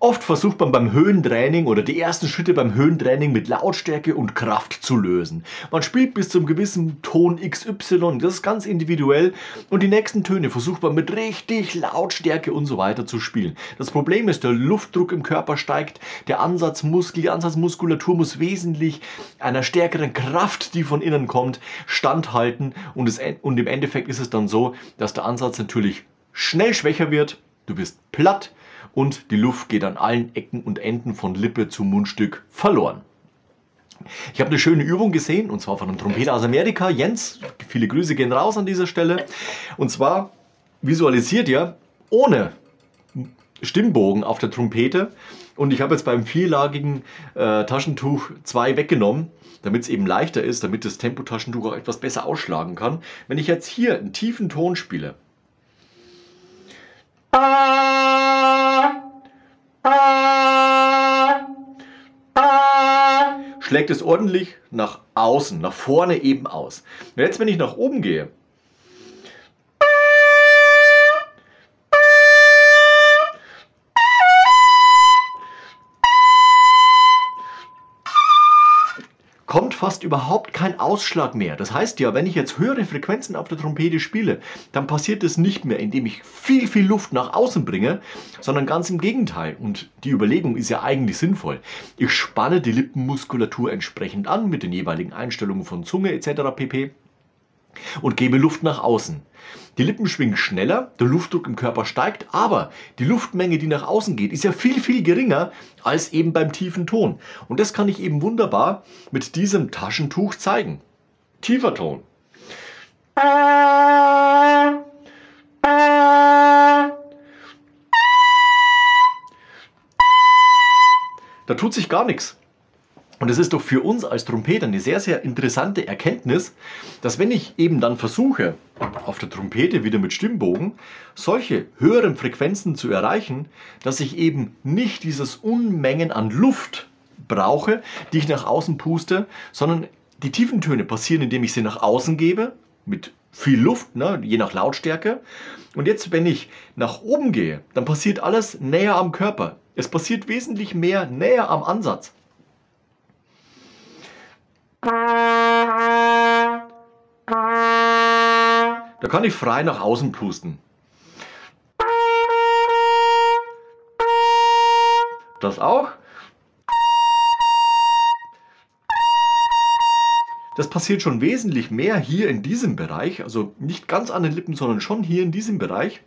Oft versucht man beim Höhentraining oder die ersten Schritte beim Höhentraining mit Lautstärke und Kraft zu lösen. Man spielt bis zum gewissen Ton XY, das ist ganz individuell, und die nächsten Töne versucht man mit richtig Lautstärke und so weiter zu spielen. Das Problem ist, der Luftdruck im Körper steigt, die Ansatzmuskulatur muss wesentlich einer stärkeren Kraft, die von innen kommt, standhalten, und im Endeffekt ist es dann so, dass der Ansatz natürlich schnell schwächer wird, du bist platt und die Luft geht an allen Ecken und Enden von Lippe zu Mundstück verloren. Ich habe eine schöne Übung gesehen, und zwar von einem Trompeter aus Amerika, Jens, viele Grüße gehen raus an dieser Stelle. Und zwar visualisiert ihr ohne Stimmbogen auf der Trompete, und ich habe jetzt beim vierlagigen Taschentuch 2 weggenommen, damit es eben leichter ist, damit das Tempotaschentuch auch etwas besser ausschlagen kann. Wenn ich jetzt hier einen tiefen Ton spiele, schlägt es ordentlich nach außen, nach vorne eben aus. Und jetzt, wenn ich nach oben gehe, kommt fast überhaupt kein Ausschlag mehr. Das heißt ja, wenn ich jetzt höhere Frequenzen auf der Trompete spiele, dann passiert es nicht mehr, indem ich viel Luft nach außen bringe, sondern ganz im Gegenteil. Und die Überlegung ist ja eigentlich sinnvoll. Ich spanne die Lippenmuskulatur entsprechend an mit den jeweiligen Einstellungen von Zunge etc. pp. und gebe Luft nach außen. Die Lippen schwingen schneller, der Luftdruck im Körper steigt, aber die Luftmenge, die nach außen geht, ist ja viel geringer als eben beim tiefen Ton. Und das kann ich eben wunderbar mit diesem Taschentuch zeigen. Tiefer Ton. Da tut sich gar nichts. Und es ist doch für uns als Trompeter eine sehr interessante Erkenntnis, dass wenn ich eben dann versuche, auf der Trompete wieder mit Stimmbogen solche höheren Frequenzen zu erreichen, dass ich eben nicht dieses Unmengen an Luft brauche, die ich nach außen puste, sondern die tiefen Töne passieren, indem ich sie nach außen gebe, mit viel Luft, ne, je nach Lautstärke. Und jetzt, wenn ich nach oben gehe, dann passiert alles näher am Körper. Es passiert wesentlich mehr näher am Ansatz. Da kann ich frei nach außen pusten. Das auch. Das passiert schon wesentlich mehr hier in diesem Bereich, also nicht ganz an den Lippen, sondern schon hier in diesem Bereich.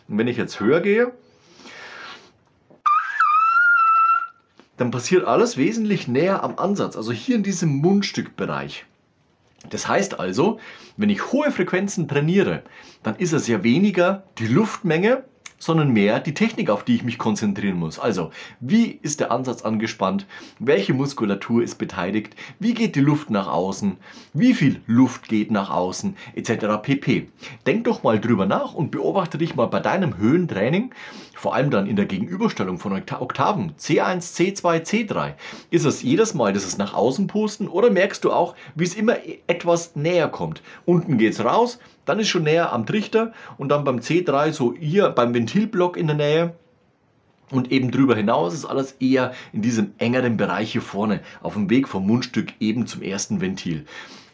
Und wenn ich jetzt höher gehe, dann passiert alles wesentlich näher am Ansatz, also hier in diesem Mundstückbereich. Das heißt also, wenn ich hohe Frequenzen trainiere, dann ist es ja weniger die Luftmenge, sondern mehr die Technik, auf die ich mich konzentrieren muss. Also, wie ist der Ansatz angespannt? Welche Muskulatur ist beteiligt? Wie geht die Luft nach außen? Wie viel Luft geht nach außen? Etc. pp. Denk doch mal drüber nach und beobachte dich mal bei deinem Höhentraining, vor allem dann in der Gegenüberstellung von Oktaven C1, C2, C3. Ist es jedes Mal, dass es nach außen pusten, oder merkst du auch, wie es immer etwas näher kommt? Unten geht es raus, dann ist schon näher am Trichter, und dann beim C3 so hier beim Ventilblock in der Nähe, und eben drüber hinaus ist alles eher in diesem engeren Bereich hier vorne, auf dem Weg vom Mundstück eben zum ersten Ventil.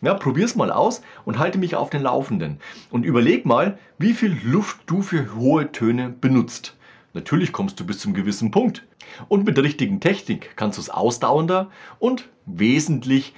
Ja, probier's mal aus und halte mich auf den Laufenden. Und überleg mal, wie viel Luft du für hohe Töne benutzt. Natürlich kommst du bis zum gewissen Punkt. Und mit der richtigen Technik kannst du es ausdauernder und wesentlich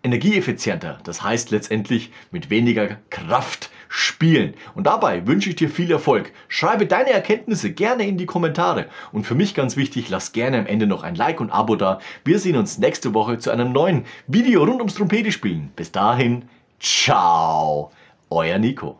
energieeffizienter, das heißt letztendlich mit weniger Kraft spielen. Und dabei wünsche ich dir viel Erfolg. Schreibe deine Erkenntnisse gerne in die Kommentare. Und für mich ganz wichtig, lass gerne am Ende noch ein Like und Abo da. Wir sehen uns nächste Woche zu einem neuen Video rund ums Trompete spielen. Bis dahin, ciao, euer Nico.